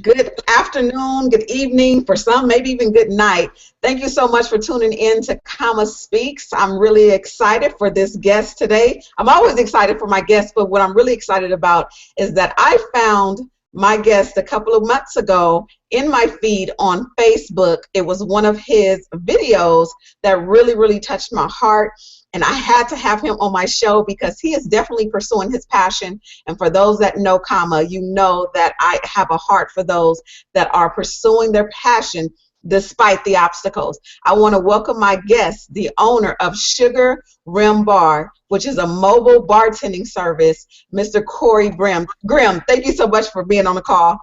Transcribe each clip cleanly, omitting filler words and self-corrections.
Good afternoon, good evening, for some, maybe even good night. Thank you so much for tuning in to Kama Speaks. I'm really excited for this guest today. I'm always excited for my guests, but what I'm really excited about is that I found my guest a couple of months ago in my feed on Facebook. It was one of his videos that really touched my heart. And I had to have him on my show because he is definitely pursuing his passion. And for those that know Kama, you know that I have a heart for those that are pursuing their passion despite the obstacles. I want to welcome my guest, the owner of Sugar Rim Bar, which is a mobile bartending service, Mr. Cory Brim. Grim, thank you so much for being on the call.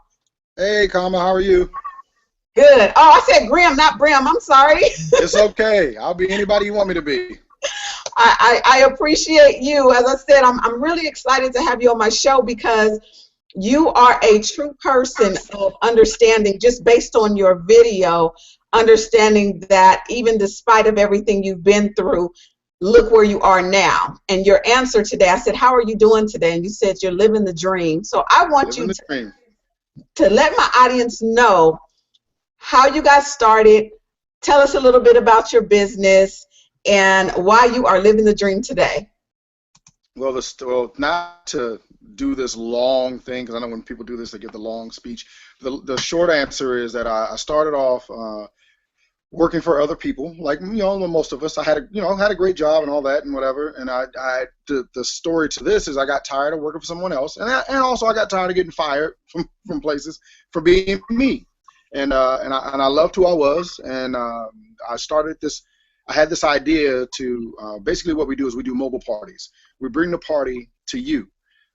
Hey, Kama, how are you? Good. Oh, I said Grim, not Brim. I'm sorry. It's okay. I'll be anybody you want me to be. I appreciate you. As I said, I'm really excited to have you on my show because you are a true person of understanding, just based on your video, understanding that even despite of everything you've been through, look where you are now. And your answer today, I said, how are you doing today? And you said you're living the dream. So I want Living you the dream. to let my audience know how you got started. Tell us a little bit about your business and why you are living the dream today. Well, not to do this long thing, because I know when people do this, they give the long speech. The short answer is that I started off working for other people, like most of us. I had a great job and all that and whatever. And the story to this is I got tired of working for someone else, and also I got tired of getting fired from places for being me. And I loved who I was, and I started this. I had this idea to basically what we do is we do mobile parties. We bring the party to you,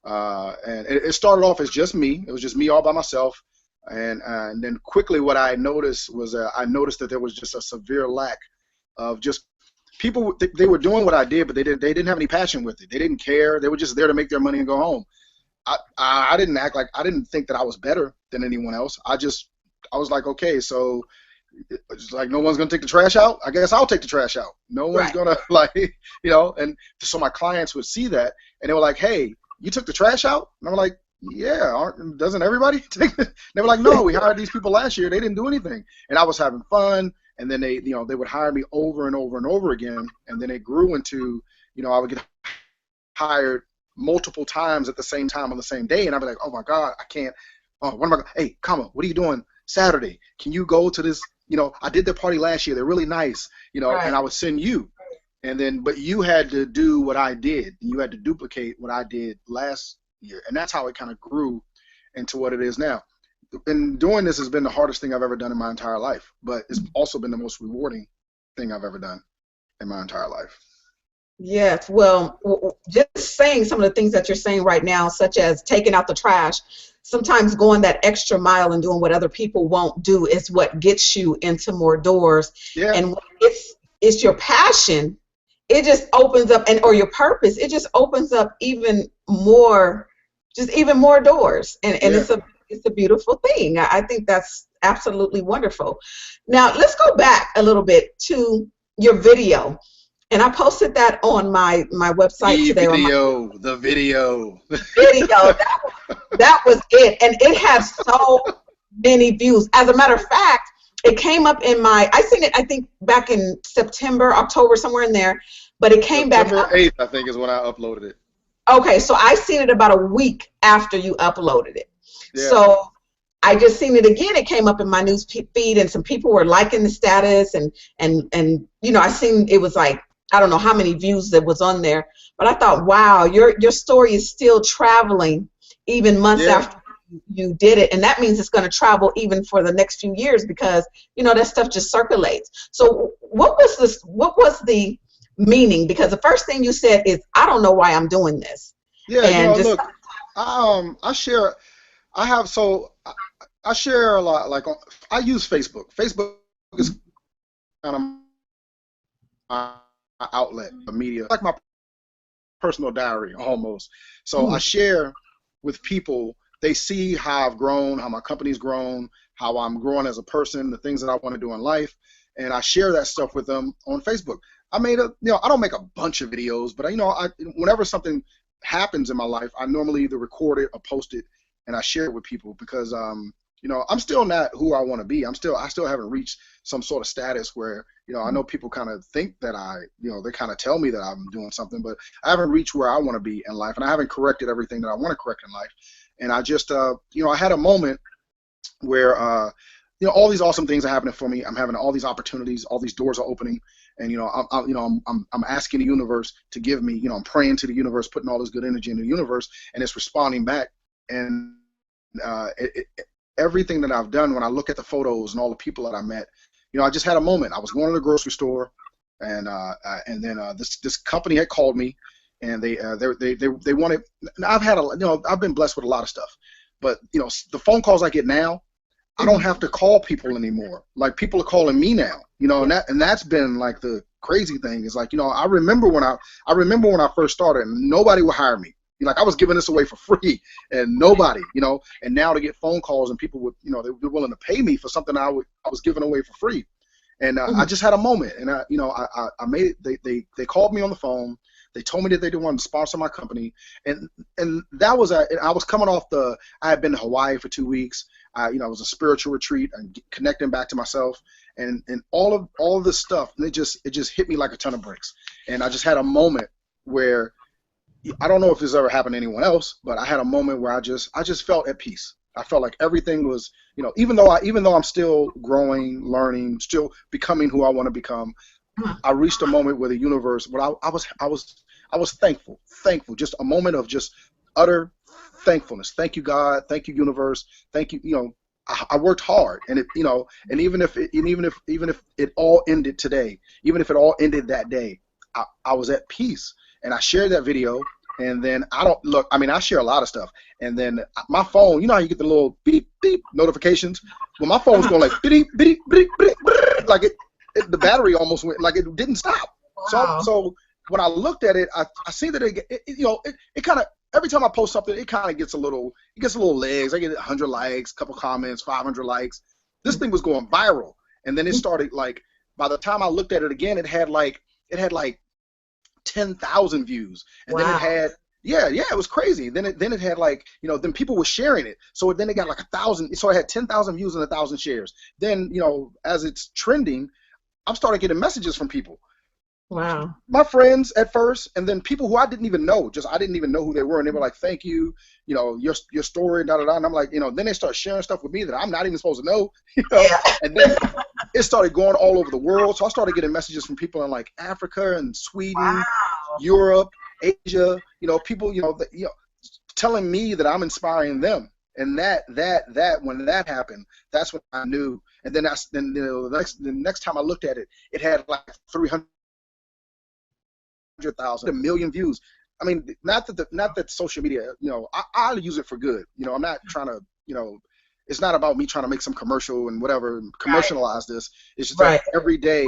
and it started off as just me. It was just me all by myself, and then quickly what I noticed was I noticed that there was just a severe lack of just people. They were doing what I did, but they didn't have any passion with it. They didn't care. They were just there to make their money and go home. I didn't act like I didn't think that I was better than anyone else. I was like, okay, so it's like no one's gonna take the trash out. I guess I'll take the trash out. No one's Right. gonna and so my clients would see that and they were like, hey, you took the trash out? And I'm like, yeah, doesn't everybody take it? They were like, no, we hired these people last year. They didn't do anything. And I was having fun, and then they would hire me over and over and over again, and then it grew into, I would get hired multiple times at the same time on the same day, and I'd be like, oh my God, I can't. Oh, what am I? Hey, Kama, what are you doing Saturday? Can you go to this? I did their party last year. They're really nice, Right. and I would send you. And then, but you had to do what I did. You had to duplicate what I did last year. And that's how it kind of grew into what it is now. And doing this has been the hardest thing I've ever done in my entire life, but it's also been the most rewarding thing I've ever done in my entire life. Yes, well, just saying some of the things that you're saying right now, such as taking out the trash, sometimes going that extra mile and doing what other people won't do is what gets you into more doors. Yeah. And when it's your passion, it just opens up, or your purpose, it just opens up even more doors. And Yeah. it's a beautiful thing. I think that's absolutely wonderful. Now let's go back a little bit to your video. And I posted that on my website today. The video. Video. That was it. And it had so many views. As a matter of fact, it came up in I seen it, I think, back in September, October, somewhere in there. But it came back September 8th, I think, is when I uploaded it. Okay, so I seen it about a week after you uploaded it. Yeah. So I just seen it again. It came up in my news feed, and some people were liking the status, and I seen it was like, I don't know how many views that was on there, but I thought, wow, your story is still traveling even months after you did it, and that means it's going to travel even for the next few years because that stuff just circulates. So what was the meaning? Because the first thing you said is, I don't know why I'm doing this. Yeah, and look, I share. I share a lot. Like I use Facebook. Facebook is kind of my outlet of media, like my personal diary almost. So I share with people. They see how I've grown, how my company's grown, how I'm growing as a person, the things that I want to do in life, and I share that stuff with them on Facebook. I don't make a bunch of videos, but whenever something happens in my life, I normally either record it or post it, and I share it with people because I'm still not who I want to be. I still haven't reached some sort of status where, I know people kind of think that they kind of tell me that I'm doing something, but I haven't reached where I want to be in life, and I haven't corrected everything that I want to correct in life. And I just, I had a moment where, all these awesome things are happening for me. I'm having all these opportunities, all these doors are opening, and I'm asking the universe to give me. I'm praying to the universe, putting all this good energy in the universe, and it's responding back. And everything that I've done, when I look at the photos and all the people that I met, I just had a moment. I was going to the grocery store, and then this company had called me, and they wanted. I've been blessed with a lot of stuff, but the phone calls I get now, I don't have to call people anymore. Like, people are calling me now, and that's been like the crazy thing. Is like, I remember when I first started, and nobody would hire me. Like, I was giving this away for free, and nobody, and now to get phone calls and people would, they're willing to pay me for something I was giving away for free. And I just had a moment, and I made it. They called me on the phone. They told me that they didn't want to sponsor my company, and that was I was coming off I had been to Hawaii for 2 weeks. It was a spiritual retreat and connecting back to myself, and all of this stuff. And it just hit me like a ton of bricks. And I just had a moment where, I don't know if this ever happened to anyone else, but I had a moment where I just felt at peace. I felt like everything was, even though I'm still growing, learning, still becoming who I want to become, I reached a moment where the universe, where I was thankful, just a moment of just utter thankfulness. Thank you, God. Thank you, universe. Thank you. I worked hard, and and even if it all ended today, even if it all ended that day, I was at peace. And I shared that video, and then I share a lot of stuff, and then my phone, how you get the little beep beep notifications? Well, my phone's going like beep beep beep beep, like the battery almost went, like it didn't stop. Wow. So when I looked at it, I see that it kind of, every time I post something, it kind of gets a little legs. I get 100 likes, couple comments, 500 likes. This thing was going viral, and then it started, like, by the time I looked at it again, it had like 10,000 views, and then it had, it was crazy. Then it had, like, then people were sharing it, so then it got like 1,000. So it had 10,000 views and 1,000 shares. Then, as it's trending, I'm starting getting messages from people. Wow. My friends at first, and then people who I didn't even know, I didn't even know who they were, and they were like, "Thank you, your story, da da da." And I'm like, then they start sharing stuff with me that I'm not even supposed to know, Yeah. And then it started going all over the world. So I started getting messages from people in, like, Africa and Sweden, Wow. Europe, Asia, people, telling me that I'm inspiring them. And that when that happened, that's when I knew. And then the next time I looked at it, it had like 300,000, 1 million views. I mean, not that social media, I use it for good. I'm not trying to, it's not about me trying to make some commercial and whatever, commercialize this. It's just that every day,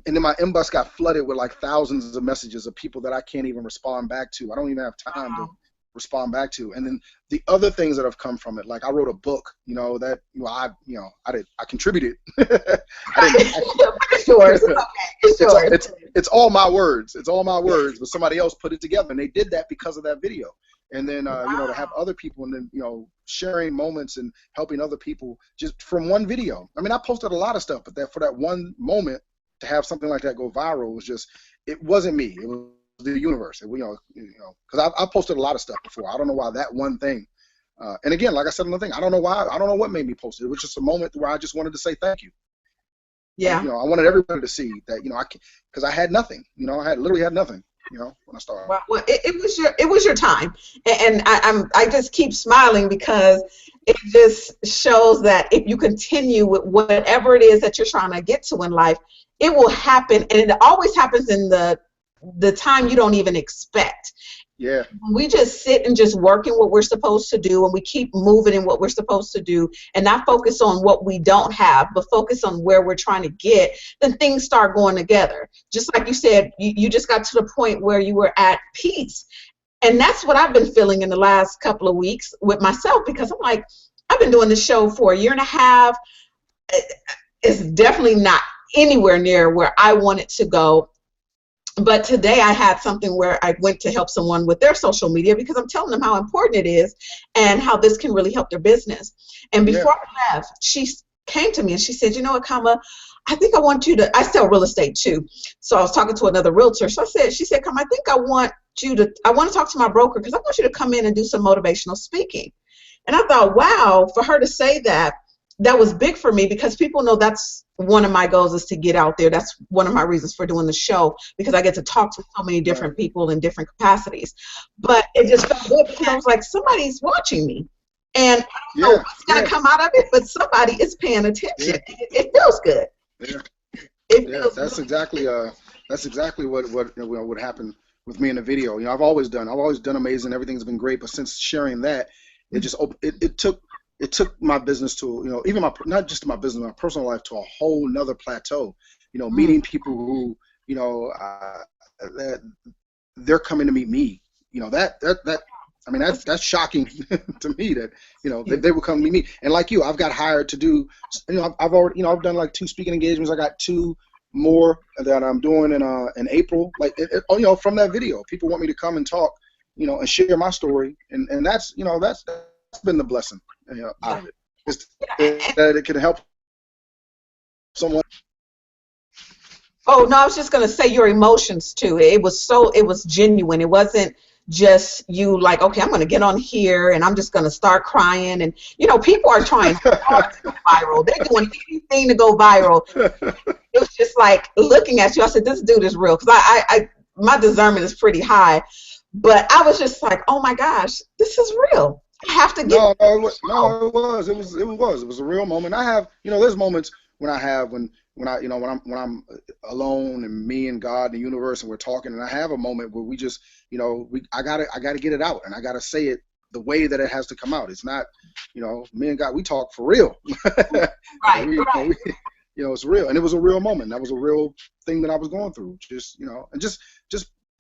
and then my inbox got flooded with like thousands of messages of people that I can't even respond back to. I don't even have time to respond back to. And then the other things that have come from it, like I wrote a book, that I contributed. It's yours. Okay. It's yours. It's all my words. It's all my words, but somebody else put it together, and they did that because of that video. And then to have other people, and then sharing moments and helping other people just from one video. I mean, I posted a lot of stuff, but for that one moment to have something like that go viral was just, it wasn't me. It was the universe. Because I posted a lot of stuff before. I don't know why that one thing. And again, like I said, another thing, I don't know why. I don't know what made me post it. It was just a moment where I just wanted to say thank you. Yeah. And, I wanted everybody to see that, because I had nothing. I literally had nothing. When I started. Well, it was your time, and I just keep smiling because it just shows that if you continue with whatever it is that you're trying to get to in life, it will happen, and it always happens in the time you don't even expect. Yeah. We just sit and just work in what we're supposed to do, and we keep moving in what we're supposed to do, and not focus on what we don't have, but focus on where we're trying to get, then things start going together. Just like you said, you just got to the point where you were at peace. And that's what I've been feeling in the last couple of weeks with myself, because I'm like, I've been doing this show for 1.5 years. It's definitely not anywhere near where I want it to go. But today I had something where I went to help someone with their social media because I'm telling them how important it is and how this can really help their business. And Yeah. before I left, she came to me and she said, you know what, Kama, I think I want you to, I sell real estate too. So I was talking to another realtor. So she said, Kama, I think I want to talk to my broker because I want you to come in and do some motivational speaking. And I thought, wow, for her to say that, that was big for me because people know that's one of my goals is to get out there. That's one of my reasons for doing the show because I get to talk to so many different people in different capacities. But it just felt good because I was like, somebody's watching me. And I don't know what's going to come out of it, but somebody is paying attention. It feels good. That's exactly what happened with me in the video. You know, I've always done amazing. Everything's been great, but since sharing that, it took my business to, you know, even not just my business, my personal life to a whole nother plateau. You know, meeting people who, you know, they're coming to meet me. You know, I mean, that's shocking to me that, you know, they would come to meet me. And like you, I've got hired to do, you know, I've already, you know, I've done like 2 speaking engagements. I got 2 more that I'm doing in April. Like, you know, from that video, people want me to come and talk, you know, and share my story. And that's, you know, that's been the blessing, you know, out of it. It's that it can help someone. Oh, no, I was just going to say your emotions too. It was genuine. It wasn't just you like, okay, I'm going to get on here and I'm just going to start crying. And, you know, people are trying hard to go viral. They're doing anything to go viral. It was just like looking at you. I said, this dude is real because my discernment is pretty high. But I was just like, oh my gosh, this is real. I have to get. It was a real moment. I have, you know, there's moments when I'm alone and me and God and the universe and we're talking and I have a moment where we just, you know, I gotta get it out and I gotta say it the way that it has to come out. It's not, you know, me and God, we talk for real. Right. You know, it's real, and it was a real moment. That was a real thing that I was going through. Just, you know, and just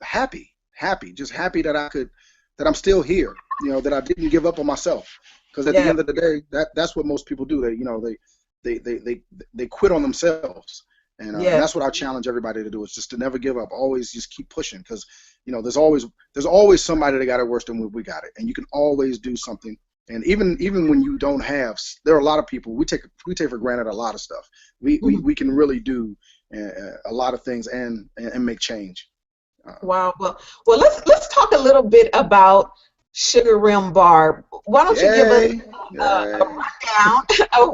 happy that I'm still here. You know, that I didn't give up on myself. Because at the end of the day, that's what most people do. They, you know, they quit on themselves, and that's what I challenge everybody to do. Is just to never give up. Always just keep pushing, because, you know, there's always somebody that got it worse than we got it, and you can always do something. And even when you don't have, there are a lot of people we take for granted a lot of stuff. We can really do a lot of things and make change. Wow. Well, let's talk a little bit about Sugar Rim Bar. Why don't you give us a rundown of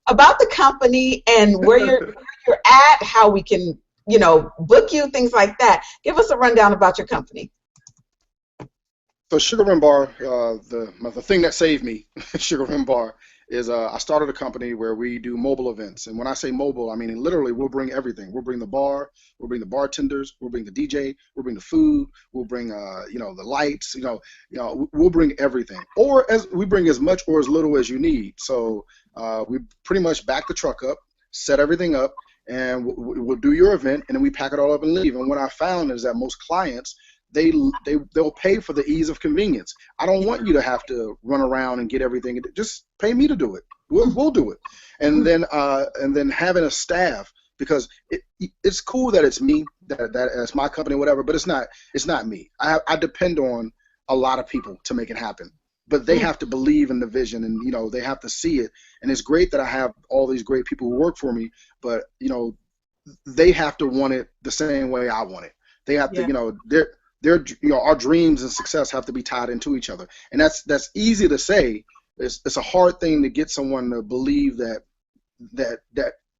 about the company and where you're at, how we can, you know, book you, things like that. Give us a rundown about your company. So Sugar Rim Bar, the thing that saved me, Sugar Rim Bar, is I started a company where we do mobile events. And when I say mobile, I mean literally we'll bring everything. We'll bring the bar, we'll bring the bartenders, we'll bring the DJ, we'll bring the food, we'll bring you know, the lights, you know, we'll bring everything. Or we bring as much or as little as you need. So we pretty much back the truck up, set everything up, and we'll do your event, and then we pack it all up and leave. And what I found is that most clients, they'll pay for the ease of convenience. I don't want you to have to run around and get everything. Just pay me to do it. We'll do it. And then having a staff, because it's cool that it's me, that it's my company, whatever, but it's not me. I depend on a lot of people to make it happen. But they have to believe in the vision, and, you know, they have to see it. And it's great that I have all these great people who work for me, but, you know, they have to want it the same way I want it. They have to, you know, you know, our dreams and success have to be tied into each other, and that's easy to say. It's a hard thing to get someone to believe that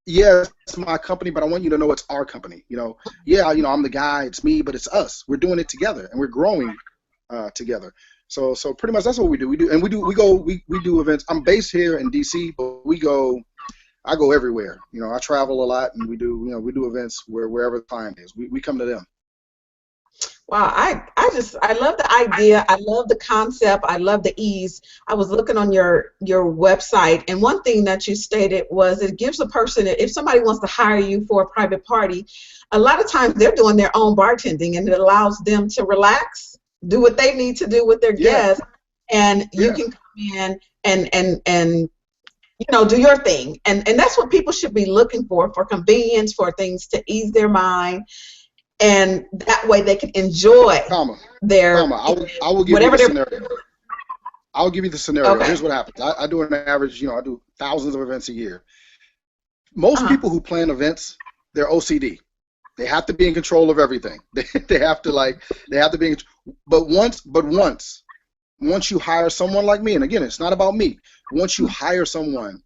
yes, it's my company, but I want you to know it's our company. You know, you know, I'm the guy, it's me, but it's us. We're doing it together, and we're growing together. So pretty much that's what we do. We do events. I'm based here in DC, but I go everywhere. You know, I travel a lot, and we do events wherever the client is. We come to them. Wow, I love the idea. I love the concept. I love the ease. I was looking on your website, and one thing that you stated was it gives a person, if somebody wants to hire you for a private party, a lot of times they're doing their own bartending, and it allows them to relax, do what they need to do with their guests, and you can come in and you know, do your thing. And that's what people should be looking for convenience, for things to ease their mind. and that way they can enjoy Comma, their comma. I will give you whatever the they're. scenario. I'll give you the scenario. Okay. Here's what happens. I do an average, I do thousands of events a year. Most Uh-huh. people who plan events, they're OCD. They have to be in control of everything. They have to they have to be in, but once you hire someone like me, and again, it's not about me. Once you hire someone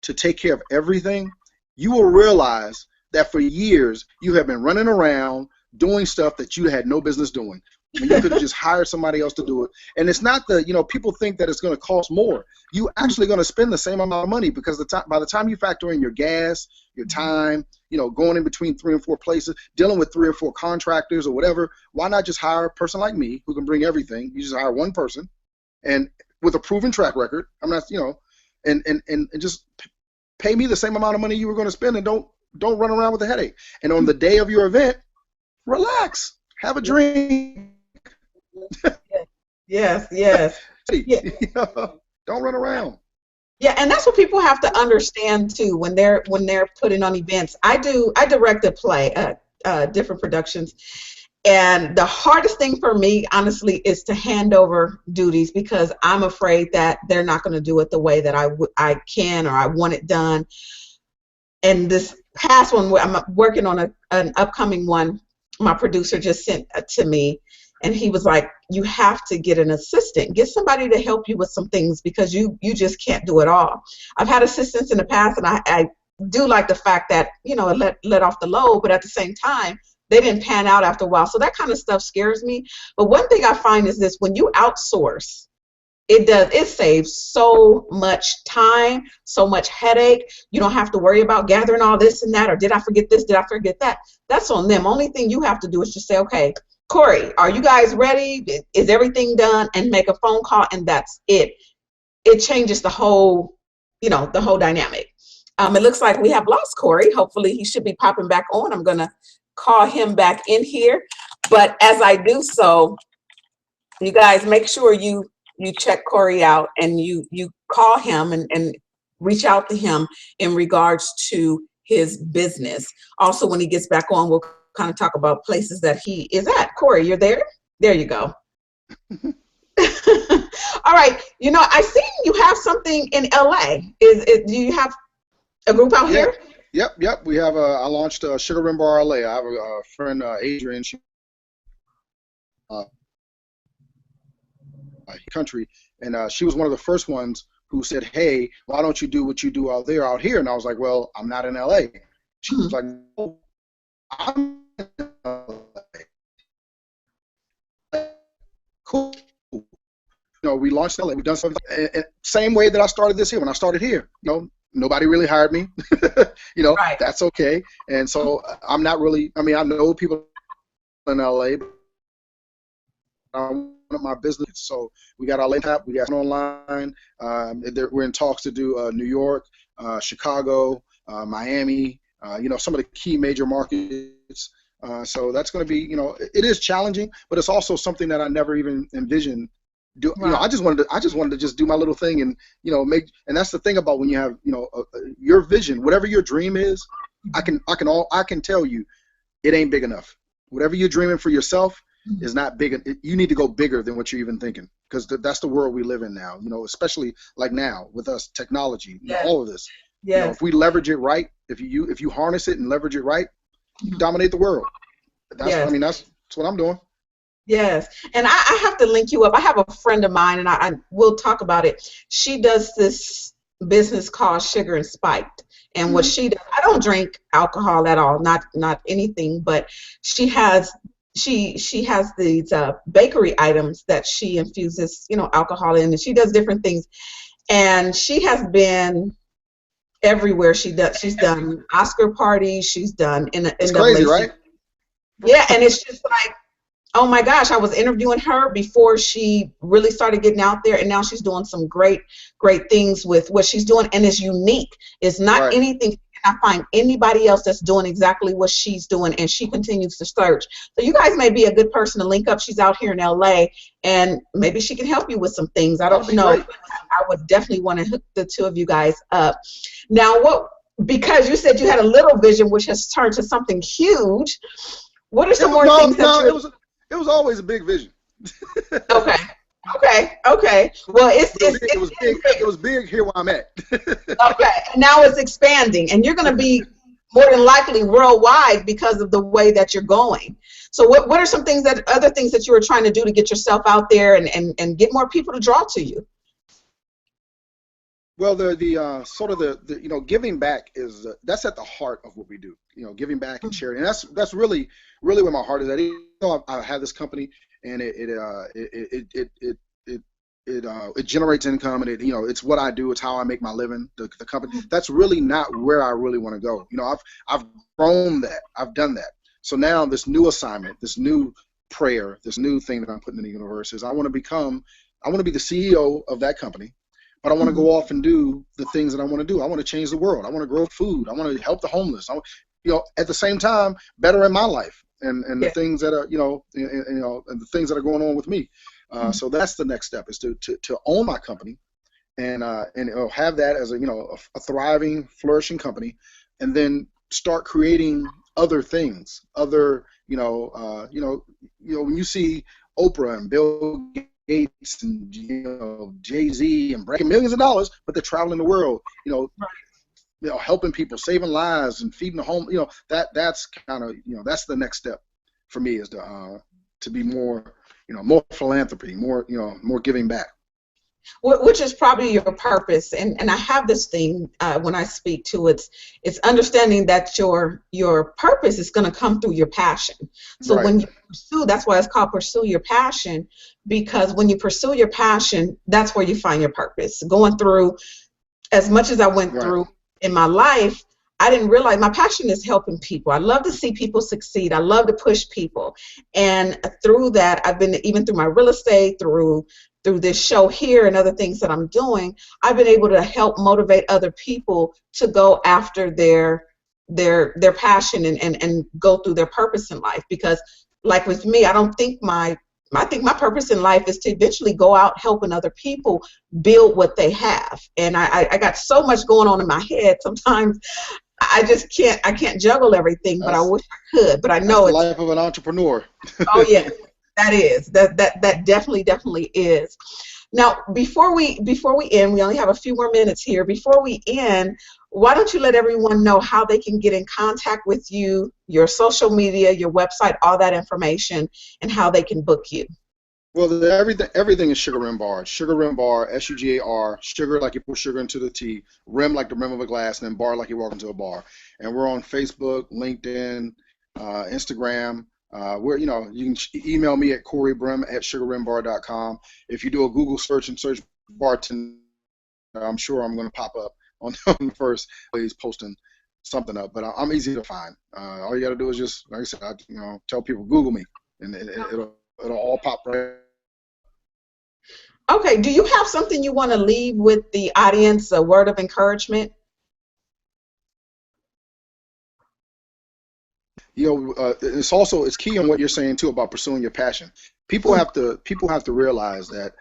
to take care of everything, you will realize that for years you have been running around doing stuff that you had no business doing. When you could have just hired somebody else to do it. And it's not people think that it's going to cost more. You actually going to spend the same amount of money because by the time you factor in your gas, your time, going in between 3 and 4 places, dealing with 3 or 4 contractors or whatever, why not just hire a person like me who can bring everything? You just hire one person and with a proven track record. I'm not, and just pay me the same amount of money you were going to spend, and don't run around with a headache. And on the day of your event, relax, have a drink. Yes, yes. Yeah. Don't run around. Yeah, and that's what people have to understand too when they're putting on events. I direct a play, different productions, and the hardest thing for me, honestly, is to hand over duties because I'm afraid that they're not going to do it the way that I can or I want it done. And this past one, I'm working on an upcoming one. My producer just sent to me. And he was like, you have to get an assistant. Get somebody to help you with some things because you just can't do it all. I've had assistants in the past, and I do like the fact that, it let off the load, but at the same time, they didn't pan out after a while. So that kind of stuff scares me. But one thing I find is this: when you outsource, it saves so much time, so much headache. You don't have to worry about gathering all this and that, or did I forget this, did I forget that? That's on them. Only thing you have to do is just say, okay, Cory, are you guys ready? Is everything done? And make a phone call, and that's it. It changes the whole dynamic. It looks like we have lost Cory. Hopefully he should be popping back on. I'm going to call him back in here. But as I do so, you guys make sure you check Cory out, and you call him and reach out to him in regards to his business. Also, when he gets back on, we'll kind of talk about places that he is at. Cory, you're there? There you go. All right. I see you have something in LA. Do you have a group out here? Yep. We have I launched Sugar Rim Bar LA. I have a friend, Adrian, country, and she was one of the first ones who said, hey, why don't you do what you do out here? And I was like, well, I'm not in LA. She was like, oh, I'm in LA. Cool. We launched LA. We've done something. Same way that I started this here. When I started here, nobody really hired me. Right. That's okay. And so I'm not really. I mean, I know people in LA. But my business. So we got our link app. We got online. We're in talks to do New York, Chicago, Miami. Some of the key major markets. So that's going to be, it is challenging, but it's also something that I never even envisioned. Right. I just wanted to just do my little thing and make. And that's the thing about when you have your vision, whatever your dream is. I can tell you, it ain't big enough. Whatever you're dreaming for yourself is not big. You need to go bigger than what you're even thinking, because that's the world we live in now. Especially like now with us technology, all of this. Yes. If we leverage it right, if you harness it and leverage it right, you can dominate the world. That's what I'm doing. Yes, and I have to link you up. I have a friend of mine, and I will talk about it. She does this business called Sugar and Spiked, and what she does, I don't drink alcohol at all, not anything, but she has these bakery items that she infuses, alcohol in, and she does different things, and she has been everywhere. She's done Oscar parties. She's done It's crazy, right? Yeah, and it's just like, oh my gosh, I was interviewing her before she really started getting out there, and now she's doing some great things with what she's doing, and it's unique. It's not anything I find anybody else that's doing exactly what she's doing, and she continues to search. So you guys may be a good person to link up. She's out here in LA, and maybe she can help you with some things. I don't know. I would definitely want to hook the two of you guys up. Now, because you said you had a little vision, which has turned to something huge, What are It some was more no, things that no. you're It was always a big vision. okay? Okay. Well, It was big. big. It was big here where I'm at. Okay, and now it's expanding, and you're going to be more than likely worldwide because of the way that you're going. So, what are some things that other things that you were trying to do to get yourself out there and get more people to draw to you? Well, the sort of the giving back is that's at the heart of what we do. Giving back and Mhm. charity, and that's really where my heart is at. Even though I have this company and it generates income, and it's what I do. It's how I make my living. The company, that's really not where I really want to go. I've grown that. I've done that. So now this new assignment, this new prayer, this new thing that I'm putting in the universe is I want to be the CEO of that company, but I want to Mhm. go off and do the things that I want to do. I want to change the world. I want to grow food. I want to help the homeless. At the same time, better in my life and the Yeah. things that are, and the things that are going on with me. Mhm. So that's the next step is to own my company and have that as a thriving, flourishing company, and then start creating other things, when you see Oprah and Bill Gates and Jay-Z and breaking millions of dollars, but they're traveling the world, helping people, saving lives, and feeding the home. That's kind of that's the next step for me is to be more more philanthropy, more giving back. Which is probably your purpose, and I have this thing when I speak to it's understanding that your purpose is going to come through your passion. So Right, when you pursue, that's why it's called pursue your passion, because when you pursue your passion, that's where you find your purpose. Going through as much as I went right. through in my life, I didn't realize my passion is helping people. I love to see people succeed. I love to push people. And through that, I've been, even through my real estate, through this show here and other things that I'm doing, I've been able to help motivate other people to go after their passion and go through their purpose in life. Because like with me, I think my purpose in life is to eventually go out helping other people build what they have. And I got so much going on in my head. Sometimes I can't juggle everything, but I That's wish I could. But I that's know the it's, life of an entrepreneur. oh yeah, that definitely is. Now, before we end, we only have a few more minutes here. Before we end, why don't you let everyone know how they can get in contact with you, your social media, your website, all that information, and how they can book you? Well, everything is Sugar Rim Bar. Sugar Rim Bar, SUGAR, sugar like you put sugar into the tea, rim like the rim of a glass, and then bar like you walk into a bar. And we're on Facebook, LinkedIn, Instagram. You can email me at Cory Brim at sugarrimbar.com. If you do a Google search and search bartender, I'm sure I'm going to pop up on, on the first. He's posting something up, but I'm easy to find. All you got to do is just, like I said, tell people Google me, and it'll all pop right. Okay. Do you have something you want to leave with the audience, a word of encouragement? It's key on what you're saying too about pursuing your passion. People have to realize that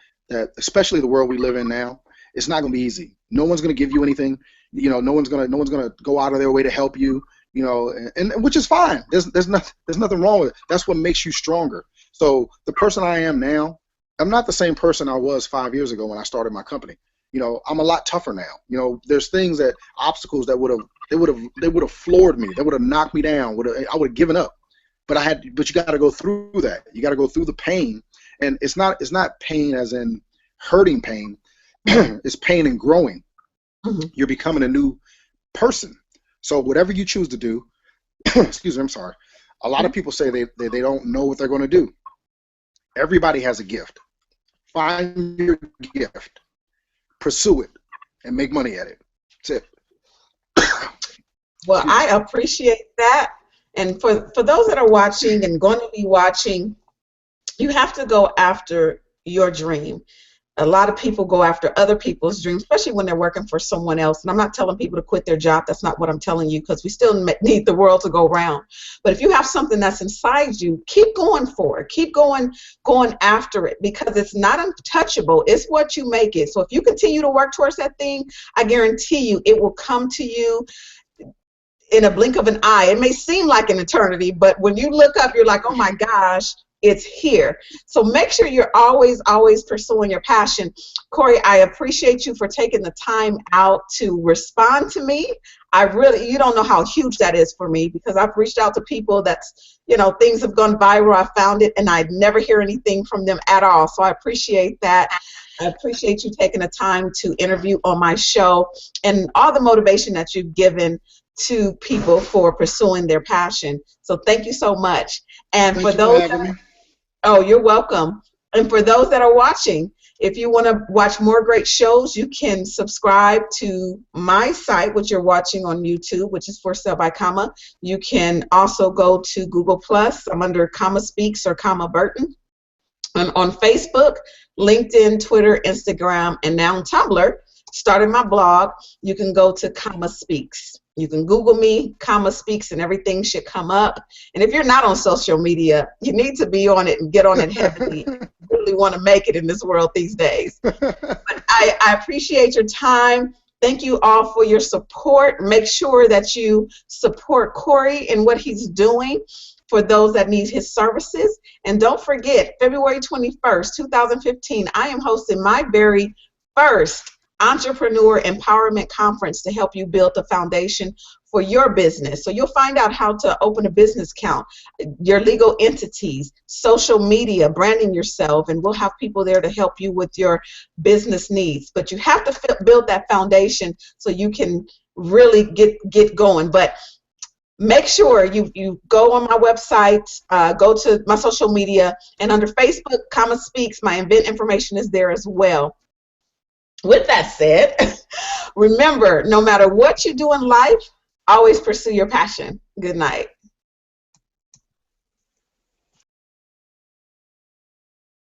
especially the world we live in now, it's not going to be easy. No one's going to give you anything. No one's going to go out of their way to help you. And which is fine. There's nothing wrong with it. That's what makes you stronger. So the person I am now, I'm not the same person I was 5 years ago when I started my company. I'm a lot tougher now. There's things that obstacles that would have floored me. That would have knocked me down. I would have given up. But you got to go through that. You got to go through the pain, and it's not pain as in hurting pain. Mhm. It's pain and growing. Mhm. You're becoming a new person. So whatever you choose to do, excuse me, I'm sorry. A lot of Mhm. people say they don't know what they're going to do. Everybody has a gift. Find your gift, pursue it, and make money at it. That's it. Well, Excuse me. I appreciate that. And for those that are watching and going to be watching, you have to go after your dream. A lot of people go after other people's dreams, especially when they're working for someone else. And I'm not telling people to quit their job. That's not what I'm telling you, because we still need the world to go round. But if you have something that's inside you, keep going for it. Keep going after it, because it's not untouchable. It's what you make it. So if you continue to work towards that thing, I guarantee you it will come to you. in a blink of an eye. It may seem like an eternity, but when you look up, you're like, oh my gosh, it's here. So make sure you're always, always pursuing your passion. Cory, I appreciate you for taking the time out to respond to me. I really, you don't know how huge that is for me, because I've reached out to people that's, you know, things have gone viral. I found it and I never hear anything from them at all. So I appreciate that. I appreciate you taking the time to interview on my show and all the motivation that you've given to people for pursuing their passion. So thank you so much. And Thank for you for those having me. oh, you're welcome. And for those that are watching, if you want to watch more great shows, you can subscribe to my site, which you're watching on YouTube, which is For Sale by Comma. You can also go to Google Plus. I'm under Comma Speaks or Comma Burton. I'm on Facebook, LinkedIn, Twitter, Instagram, and now on Tumblr. Started my blog. You can go to Comma Speaks. You can Google me, Comma Speaks, and everything should come up. And if you're not on social media, you need to be on it and get on it heavily. You really want to make it in this world these days. But I appreciate your time. Thank you all for your support. Make sure that you support Cory in what he's doing for those that need his services. And don't forget, February 21st, 2015, I am hosting my very first Entrepreneur Empowerment Conference to help you build the foundation for your business. So you'll find out how to open a business account, your legal entities, social media, branding yourself, and we'll have people there to help you with your business needs. But you have to build that foundation so you can really get going. But make sure you go on my website, go to my social media, and under Facebook, Comma Speaks, my event information is there as well. With that said, remember, no matter what you do in life, always pursue your passion. Good night.